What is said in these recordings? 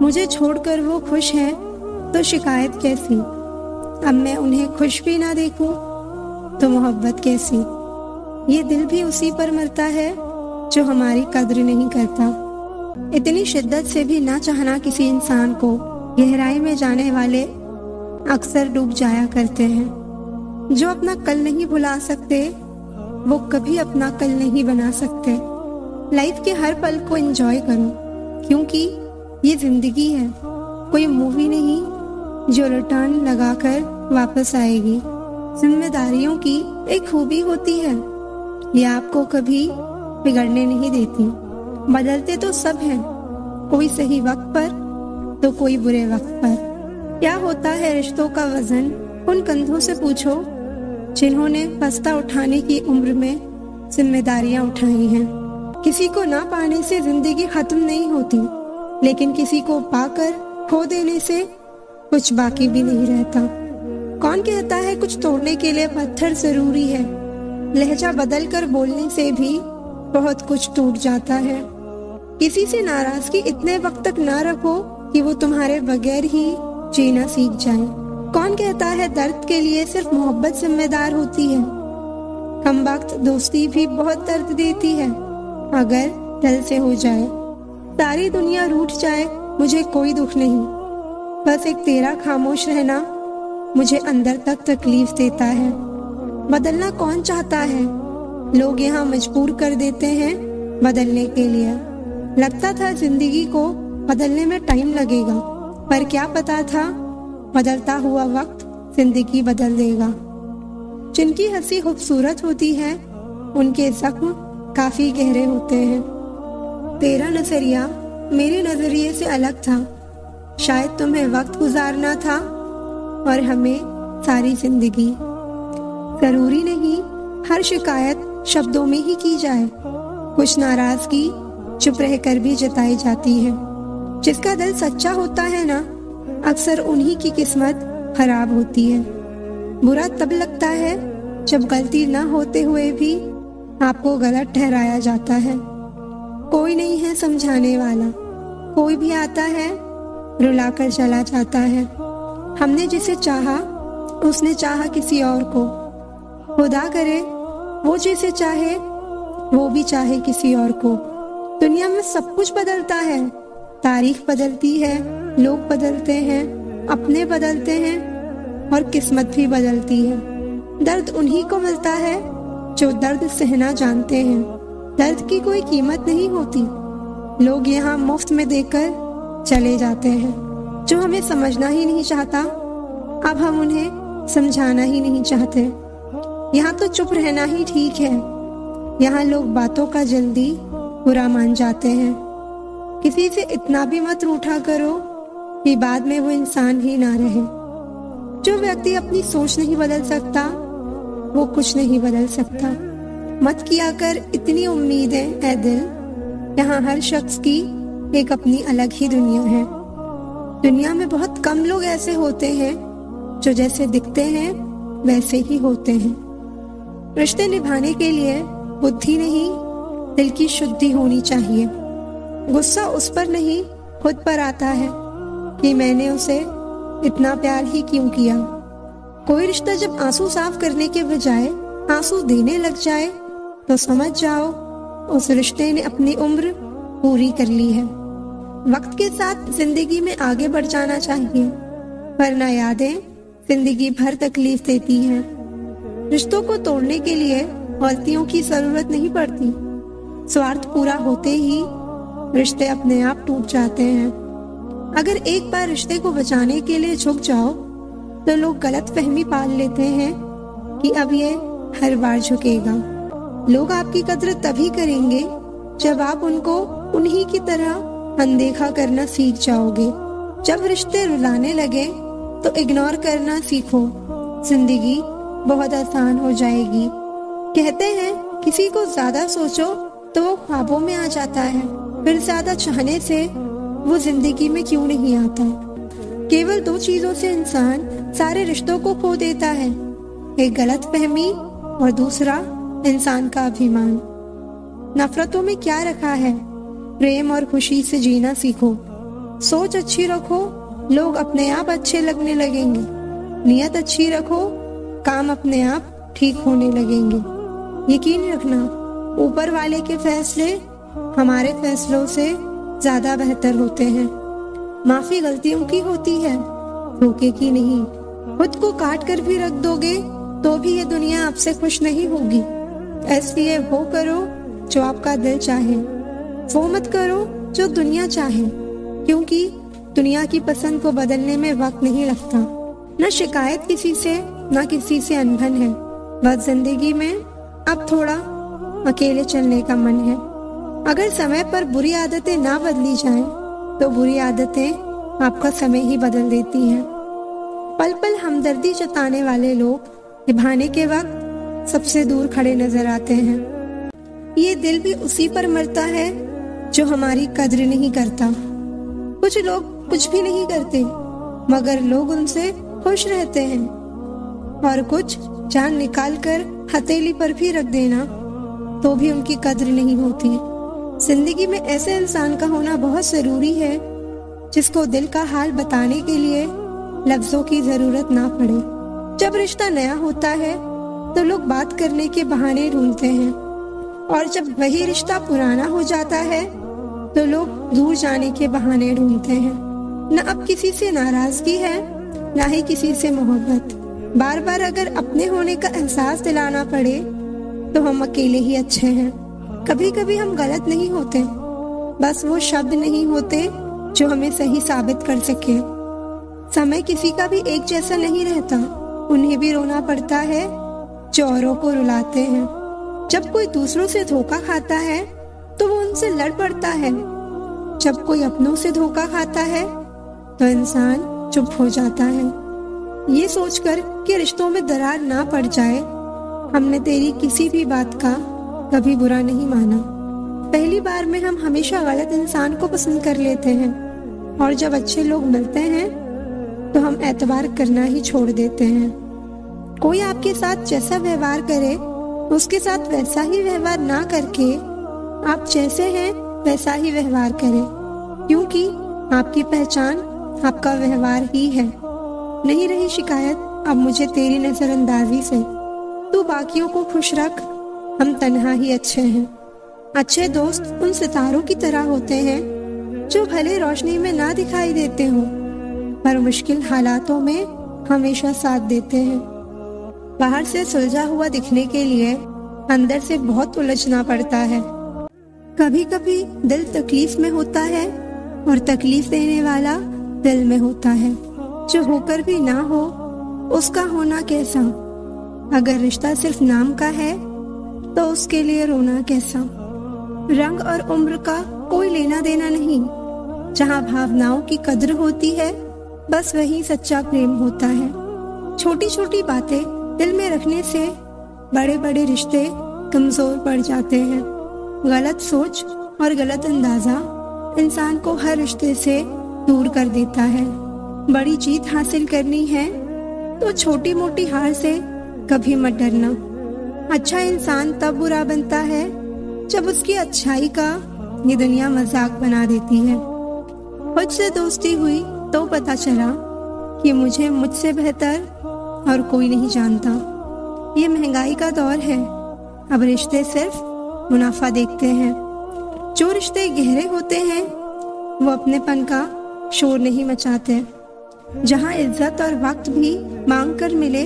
मुझे छोड़कर वो खुश हैं तो शिकायत कैसी। अब मैं उन्हें खुश भी ना देखूं तो मोहब्बत कैसी। ये दिल भी उसी पर मरता है जो हमारी कद्र नहीं करता। इतनी शिद्दत से भी ना चाहना किसी इंसान को गहराई में जाने वाले अक्सर डूब जाया करते हैं। जो अपना कल नहीं भुला सकते वो कभी अपना कल नहीं बना सकते। लाइफ के हर पल को एंजॉय करो, क्योंकि ये जिंदगी है, कोई मूवी नहीं जो रिटर्न लगाकर वापस आएगी। जिम्मेदारियों की एक खूबी होती है, ये आपको कभी बिगड़ने नहीं देती। बदलते तो सब हैं, कोई सही वक्त पर तो कोई बुरे वक्त पर। क्या होता है रिश्तों का वजन, उन कंधों से पूछो जिन्होंने बस्ता उठाने की उम्र में जिम्मेदारियां उठाई हैं। किसी को ना पाने से जिंदगी खत्म नहीं होती, लेकिन किसी को पाकर खो देने से कुछ बाकी भी नहीं रहता। कौन कहता है कुछ तोड़ने के लिए पत्थर जरूरी है। लहजा बदल कर बोलने से भी बहुत कुछ टूट जाता है। किसी से नाराजगी इतने वक्त तक ना रखो कि वो तुम्हारे बगैर ही जीना सीख जाए। कौन कहता है दर्द के लिए सिर्फ मोहब्बत जिम्मेदार होती है। कम वक्त दोस्ती भी बहुत दर्द देती है, अगर दिल से हो जाए। सारी दुनिया रूठ जाए मुझे कोई दुख नहीं, बस एक तेरा खामोश रहना मुझे अंदर तक तकलीफ देता है। बदलना कौन चाहता है, लोग यहाँ मजबूर कर देते हैं बदलने के लिए। लगता था जिंदगी को बदलने में टाइम लगेगा, पर क्या पता था बदलता हुआ वक्त जिंदगी बदल देगा। जिनकी हंसी खूबसूरत होती है उनके जख्म काफी गहरे होते हैं। तेरा नजरिया मेरे नजरिए से अलग था, शायद तुम्हें वक्त गुजारना था और हमें सारी जिंदगी। जरूरी नहीं हर शिकायत शब्दों में ही की जाए, कुछ नाराजगी चुप रहकर भी जताई जाती है। जिसका दिल सच्चा होता है ना, अक्सर उन्हीं की किस्मत खराब होती है। बुरा तब लगता है जब गलती ना होते हुए भी आपको गलत ठहराया जाता है। कोई नहीं है समझाने वाला, कोई भी आता है रुलाकर चला जाता है। हमने जिसे चाहा उसने चाहा किसी और को। खुदा करे वो जिसे चाहे वो भी चाहे किसी और को। दुनिया में सब कुछ बदलता है, तारीख बदलती है, लोग बदलते हैं, अपने बदलते हैं और किस्मत भी बदलती है। दर्द उन्हीं को मिलता है जो दर्द सहना जानते हैं। दर्द की कोई कीमत नहीं होती, लोग यहाँ मुफ्त में देकर चले जाते हैं। जो हमें समझना ही नहीं चाहता, अब हम उन्हें समझाना ही नहीं चाहते। यहाँ तो चुप रहना ही ठीक है, यहाँ लोग बातों का जल्दी बुरा मान जाते हैं। किसी से इतना भी मत रूठा करो कि बाद में वो इंसान ही ना रहे। जो व्यक्ति अपनी सोच नहीं बदल सकता वो कुछ नहीं बदल सकता। मत किया कर इतनी उम्मीदें ऐ दिल, यहाँ हर शख्स की एक अपनी अलग ही दुनिया है। दुनिया में बहुत कम लोग ऐसे होते हैं जो जैसे दिखते हैं वैसे ही होते हैं। रिश्ते निभाने के लिए बुद्धि नहीं, दिल की शुद्धि होनी चाहिए। गुस्सा उस पर नहीं खुद पर आता है कि मैंने उसे इतना प्यार ही क्यों किया। कोई रिश्ता जब आंसू साफ करने के बजाय आंसू देने लग जाए तो समझ जाओ उस रिश्ते ने अपनी उम्र पूरी कर ली है। वक्त के साथ जिंदगी में आगे बढ़ जाना चाहिए, वरना यादें जिंदगी भर तकलीफ देती हैं। रिश्तों को तोड़ने के लिए गलतियों की जरूरत नहीं पड़ती, स्वार्थ पूरा होते ही रिश्ते अपने आप टूट जाते हैं। अगर एक बार रिश्ते को बचाने के लिए झुक जाओ तो लोग गलत फहमी पाल लेते हैं कि अब ये हर बार झुकेगा। लोग आपकी कद्र तभी करेंगे जब आप उनको उन्हीं की तरह अनदेखा करना सीख जाओगे। जब रिश्ते रुलाने लगे तो इग्नोर करना सीखो, जिंदगी बहुत आसान हो जाएगी। कहते हैं किसी को ज्यादा सोचो तो वो ख्वाबों में आ जाता है, फिर ज्यादा चाहने से वो जिंदगी में क्यों नहीं आता। केवल दो चीजों से इंसान सारे रिश्तों को खो देता है, एक गलत फहमी और दूसरा इंसान का अभिमान। नफरतों में क्या रखा है, प्रेम और खुशी से जीना सीखो। सोच अच्छी रखो, लोग अपने आप अच्छे लगने लगेंगे। नियत अच्छी रखो, काम अपने आप ठीक होने लगेंगे। यकीन रखना, ऊपर वाले के फैसले हमारे फैसलों से ज्यादा बेहतर होते हैं। माफी गलतियों की होती है, धोखे की नहीं। खुद को काट कर भी रख दोगे तो भी ये दुनिया आपसे खुश नहीं होगी। इसलिए वो करो जो आपका दिल चाहे, वो मत करो जो दुनिया चाहे, क्योंकि दुनिया की पसंद को बदलने में वक्त नहीं लगता। न शिकायत किसी से, न किसी से अनबन है। बस जिंदगी में अब थोड़ा अकेले चलने का मन है। अगर समय पर बुरी आदतें ना बदली जाएं, तो बुरी आदतें आपका समय ही बदल देती हैं। पल पल हमदर्दी जताने वाले लोग निभाने के वक्त सबसे दूर खड़े नजर आते हैं। ये दिल भी उसी पर मरता है जो हमारी कद्र नहीं करता। कुछ लोग कुछ भी नहीं करते मगर लोग उनसे खुश रहते हैं, और कुछ जान निकाल कर हथेली पर भी रख देना तो भी उनकी कद्र नहीं होती। जिंदगी में ऐसे इंसान का होना बहुत जरूरी है जिसको दिल का हाल बताने के लिए लफ्जों की जरूरत ना पड़े। जब रिश्ता नया होता है तो लोग बात करने के बहाने ढूंढते हैं, और जब वही रिश्ता पुराना हो जाता है तो लोग दूर जाने के बहाने ढूंढते हैं। न अब किसी से नाराजगी है, न ही किसी से मोहब्बत। बार बार अगर अपने होने का एहसास दिलाना पड़े तो हम अकेले ही अच्छे हैं। कभी कभी हम गलत नहीं होते, बस वो शब्द नहीं होते जो हमें सही साबित कर सके। समय किसी का भी एक जैसा नहीं रहता, उन्हें भी रोना पड़ता है जो औरों को रुलाते हैं। जब कोई दूसरों से धोखा खाता है तो वो उनसे लड़ पड़ता है। जब कोई अपनों से धोखा खाता है तो इंसान चुप हो जाता है, ये सोचकर कि रिश्तों में दरार ना पड़ जाए। हमने तेरी किसी भी बात का कभी बुरा नहीं माना। पहली बार में हम हमेशा गलत इंसान को पसंद कर लेते हैं, और जब अच्छे लोग मिलते हैं तो हम एतबार करना ही छोड़ देते हैं। कोई आपके साथ जैसा व्यवहार करे उसके साथ वैसा ही व्यवहार ना करके आप जैसे हैं वैसा ही व्यवहार करें, क्योंकि आपकी पहचान आपका व्यवहार ही है। नहीं रही शिकायत अब मुझे तेरी नजरअंदाजी से। तू बाकियों को खुश रख, हम तन्हा ही अच्छे हैं। अच्छे दोस्त उन सितारों की तरह होते हैं जो भले रोशनी में ना दिखाई देते हो पर मुश्किल हालातों में हमेशा साथ देते हैं। बाहर से सुलझा हुआ दिखने के लिए अंदर से बहुत उलझना पड़ता है। कभी कभी दिल तकलीफ में होता है और तकलीफ देने वाला दिल में होता है। जो होकर भी ना हो उसका होना कैसा। अगर रिश्ता सिर्फ नाम का है तो उसके लिए रोना कैसा। रंग और उम्र का कोई लेना देना नहीं, जहाँ भावनाओं की कद्र होती है बस वही सच्चा प्रेम होता है। छोटी छोटी बातें दिल में रखने से बड़े बड़े रिश्ते कमजोर पड़ जाते हैं। गलत सोच और गलत अंदाजा इंसान को हर रिश्ते से दूर कर देता है। बड़ी जीत हासिल करनी है तो छोटी मोटी हार से कभी मत डरना। अच्छा इंसान तब बुरा बनता है जब उसकी अच्छाई का ये दुनिया मजाक बना देती है। खुद से दोस्ती हुई तो पता चला कि मुझे मुझसे बेहतर और कोई नहीं जानता। ये महंगाई का दौर है, अब रिश्ते सिर्फ मुनाफा देखते हैं। जो रिश्ते गहरे होते हैं वो अपनेपन का शोर नहीं मचाते। जहाँ इज्जत और वक्त भी मांग कर मिले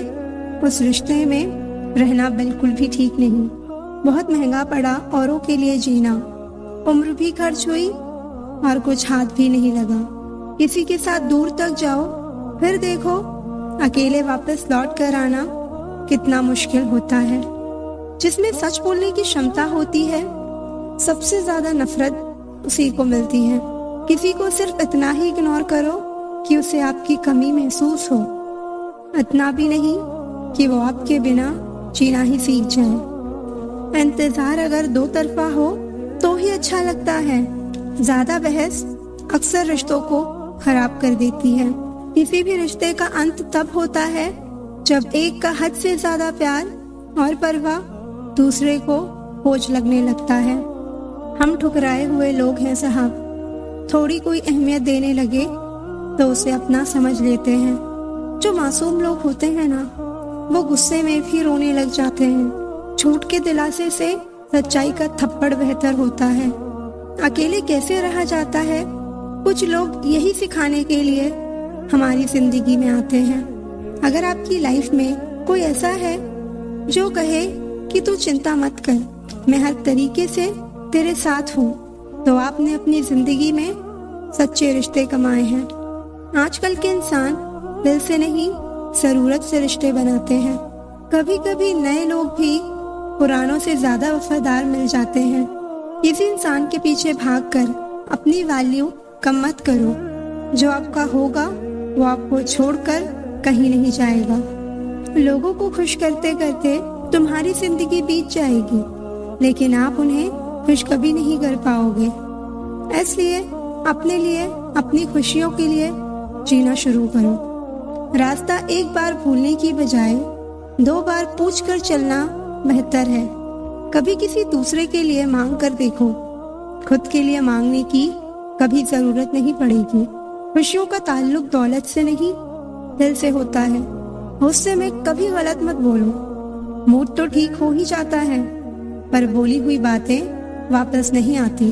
उस रिश्ते में रहना बिल्कुल भी ठीक नहीं। बहुत महंगा पड़ा औरों के लिए जीना। उम्र भी खर्च हुई और कुछ हाथ भी नहीं लगा। किसी के साथ दूर तक जाओ फिर देखो अकेले वापस लौट कर आना कितना मुश्किल होता है। जिसमें सच बोलने की क्षमता होती है सबसे ज्यादा नफरत उसी को मिलती है। किसी को सिर्फ इतना ही इग्नोर करो कि उसे आपकी कमी महसूस हो, इतना भी नहीं कि वो आपके बिना जीना ही सीख जाए। इंतजार अगर दो तरफा हो तो ही अच्छा लगता है। ज्यादा बहस अक्सर रिश्तों को खराब कर देती है। किसी भी रिश्ते का अंत तब होता है जब एक का हद से ज्यादा प्यार और परवाह दूसरे को बोझ लगने लगता है। हम ठुकराए हुए लोग हैं साहब, थोड़ी कोई अहमियत देने लगे तो उसे अपना समझ लेते हैं। जो मासूम लोग होते हैं ना, वो गुस्से में भी रोने लग जाते हैं। झूठ के दिलासे से सच्चाई का थप्पड़ बेहतर होता है। अकेले कैसे रहा जाता है, कुछ लोग यही सिखाने के लिए हमारी जिंदगी में आते हैं। अगर आपकी लाइफ में कोई ऐसा है जो कहे कि तू चिंता मत कर, मैं हर तरीके से तेरे साथ हूँ, तो आपने अपनी जिंदगी में सच्चे रिश्ते कमाए हैं। आजकल के इंसान दिल से नहीं, जरूरत से रिश्ते बनाते हैं। कभी कभी नए लोग भी पुरानों से ज्यादा वफादार मिल जाते हैं। किसी इंसान के पीछे भागकर अपनी वैल्यू कम मत करो। जो आपका होगा वो आपको छोड़कर कहीं नहीं जाएगा। लोगों को खुश करते करते तुम्हारी जिंदगी बीत जाएगी, लेकिन आप उन्हें खुश कभी नहीं कर पाओगे। इसलिए अपने लिए, अपनी खुशियों के लिए जीना शुरू करो। रास्ता एक बार भूलने की बजाय 2 बार पूछ कर चलना बेहतर है। कभी किसी दूसरे के लिए मांग कर देखो, खुद के लिए मांगने की कभी जरूरत नहीं पड़ेगी। खुशियों का ताल्लुक दौलत से नहीं, दिल से होता है। गुस्से में कभी गलत मत बोलो। मूड तो ठीक हो ही जाता है, पर बोली हुई बातें वापस नहीं आती।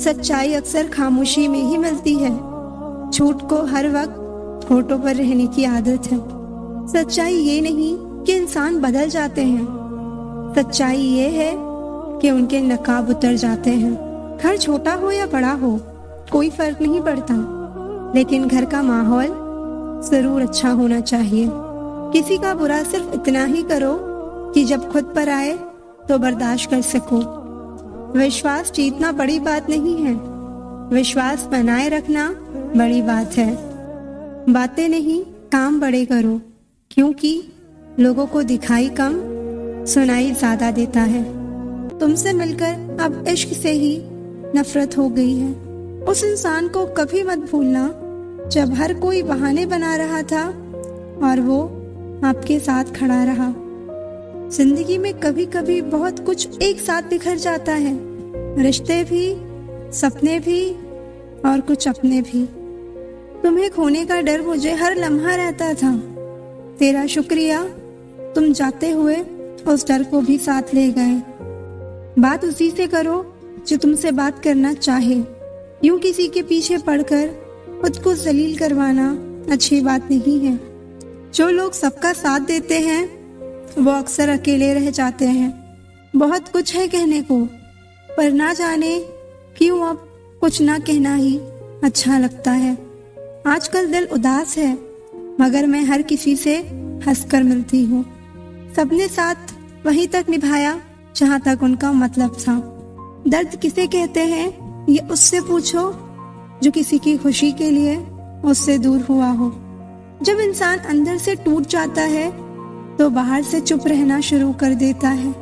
सच्चाई अक्सर खामोशी में ही मिलती है। झूठ को हर वक्त होठों पर रहने की आदत है। सच्चाई ये नहीं कि इंसान बदल जाते हैं, सच्चाई ये है कि उनके नकाब उतर जाते हैं। घर छोटा हो या बड़ा हो कोई फर्क नहीं पड़ता, लेकिन घर का माहौल जरूर अच्छा होना चाहिए। किसी का बुरा सिर्फ इतना ही करो कि जब खुद पर आए तो बर्दाश्त कर सको। विश्वास जीतना बड़ी बात नहीं है, विश्वास बनाए रखना बड़ी बात है। बातें नहीं, काम बड़े करो, क्योंकि लोगों को दिखाई कम, सुनाई ज्यादा देता है। तुमसे मिलकर अब इश्क से ही नफरत हो गई है। उस इंसान को कभी मत भूलना जब हर कोई बहाने बना रहा था और वो आपके साथ खड़ा रहा। जिंदगी में कभी कभी बहुत कुछ एक साथ बिखर जाता है, रिश्ते भी, सपने भी और कुछ अपने भी। तुम्हें खोने का डर मुझे हर लम्हा रहता था। तेरा शुक्रिया, तुम जाते हुए उस डर को भी साथ ले गए। बात उसी से करो जो तुमसे बात करना चाहे। यूं किसी के पीछे पड़कर खुद को जलील करवाना अच्छी बात नहीं है। जो लोग सबका साथ देते हैं वो अक्सर अकेले रह जाते हैं। बहुत कुछ है कहने को, पर ना जाने क्यों अब कुछ ना कहना ही अच्छा लगता है। आजकल दिल उदास है, मगर मैं हर किसी से हंसकर मिलती हूँ। सबने साथ वहीं तक निभाया जहाँ तक उनका मतलब था। दर्द किसे कहते हैं ये उससे पूछो जो किसी की खुशी के लिए उससे दूर हुआ हो। जब इंसान अंदर से टूट जाता है तो बाहर से चुप रहना शुरू कर देता है।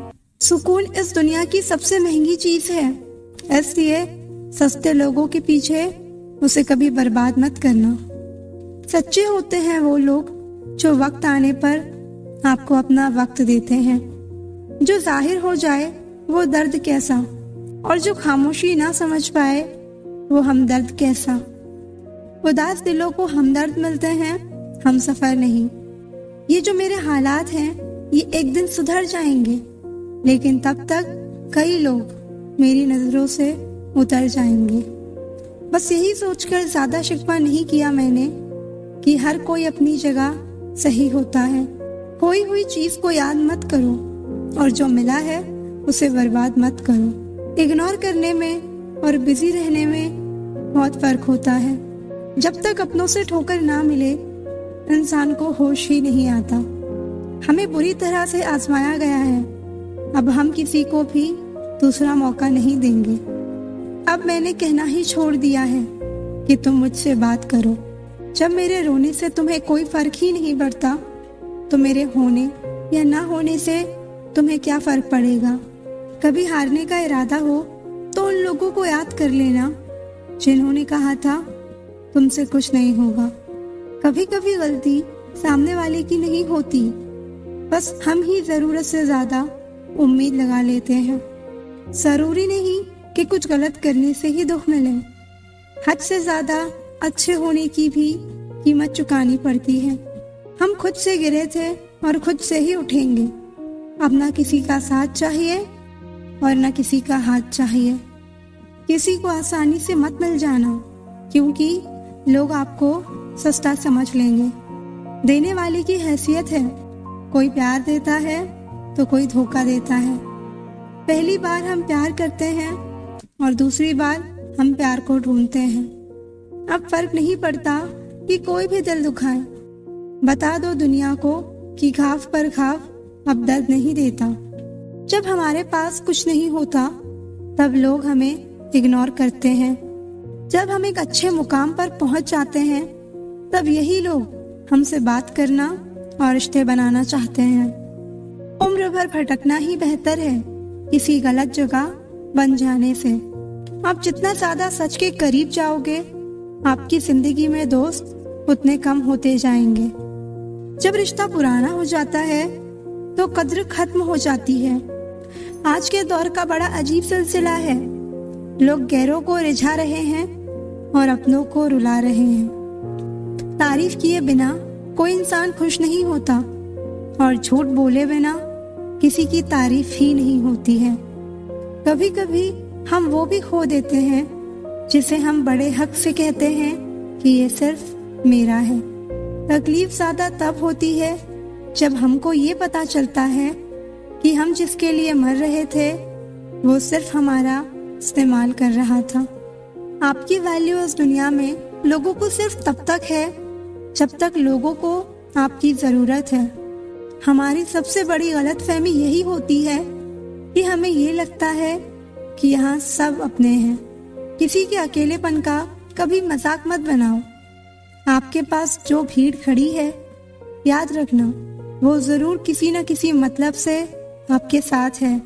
सुकून इस दुनिया की सबसे महंगी चीज है, इसलिए सस्ते लोगों के पीछे उसे कभी बर्बाद मत करना। सच्चे होते हैं वो लोग जो वक्त आने पर आपको अपना वक्त देते हैं। जो जाहिर हो जाए वो दर्द कैसा, और जो खामोशी ना समझ पाए वो हमदर्द कैसा। उदास दिलों को हमदर्द मिलते हैं, हम सफर नहीं। ये जो मेरे हालात हैं ये एक दिन सुधर जाएंगे, लेकिन तब तक कई लोग मेरी नजरों से उतर जाएंगे। बस यही सोचकर ज्यादा शिकवा नहीं किया मैंने कि हर कोई अपनी जगह सही होता है। खोई हुई चीज को याद मत करो और जो मिला है उसे बर्बाद मत करो। इग्नोर करने में और बिजी रहने में बहुत फर्क होता है। जब तक अपनों से ठोकर ना मिले इंसान को होश ही नहीं आता। हमें बुरी तरह से आजमाया गया है, अब हम किसी को भी दूसरा मौका नहीं देंगे। अब मैंने कहना ही छोड़ दिया है कि तुम मुझसे बात करो। जब मेरे रोने से तुम्हें कोई फर्क ही नहीं पड़ता तो मेरे होने या ना होने से तुम्हें क्या फर्क पड़ेगा। कभी हारने का इरादा हो तो उन लोगों को याद कर लेना जिन्होंने कहा था तुमसे कुछ नहीं होगा। कभी कभी गलती सामने वाले की नहीं होती, बस हम ही जरूरत से ज्यादा उम्मीद लगा लेते हैं। जरूरी नहीं कि कुछ गलत करने से ही दुख मिले, हद से ज्यादा अच्छे होने की भी कीमत चुकानी पड़ती है। हम खुद से गिरे थे और खुद से ही उठेंगे। अब ना किसी का साथ चाहिए और ना किसी का हाथ चाहिए। किसी को आसानी से मत मिल जाना, क्योंकि लोग आपको सस्ता समझ लेंगे। देने वाले की हैसियत है, कोई प्यार देता है तो कोई धोखा देता है। पहली बार हम प्यार करते हैं और दूसरी बार हम प्यार को ढूंढते हैं। अब फर्क नहीं पड़ता कि कोई भी दिल दुखाए। बता दो दुनिया को कि घाव पर घाव अब दर्द नहीं देता। जब हमारे पास कुछ नहीं होता तब लोग हमें इग्नोर करते हैं। जब हम एक अच्छे मुकाम पर पहुंच जाते हैं तब यही लोग हमसे बात करना और रिश्ते बनाना चाहते हैं। उम्र भर भटकना ही बेहतर है किसी गलत जगह बन जाने से। आप जितना ज्यादा सच के करीब जाओगे, आपकी जिंदगी में दोस्त उतने कम होते जाएंगे। जब रिश्ता पुराना हो जाता है तो कद्र खत्म हो जाती है। आज के दौर का बड़ा अजीब सिलसिला है। लोग गैरों को रिझा रहे हैं और अपनों को रुला रहे हैं। तारीफ किए बिना कोई इंसान खुश नहीं होता और झूठ बोले बिना किसी की तारीफ ही नहीं होती है। कभी कभी हम वो भी खो देते हैं जिसे हम बड़े हक से कहते हैं कि ये सिर्फ मेरा है। तकलीफ ज्यादा तब होती है जब हमको ये पता चलता है कि हम जिसके लिए मर रहे थे वो सिर्फ हमारा इस्तेमाल कर रहा था। आपकी वैल्यू इस दुनिया में लोगों को सिर्फ तब तक है जब तक लोगों को आपकी जरूरत है। हमारी सबसे बड़ी गलतफहमी यही होती है कि हमें ये लगता है कि यहाँ सब अपने हैं। किसी के अकेलेपन का कभी मजाक मत बनाओ। आपके पास जो भीड़ खड़ी है, याद रखना वो जरूर किसी न किसी मतलब से आपके साथ है।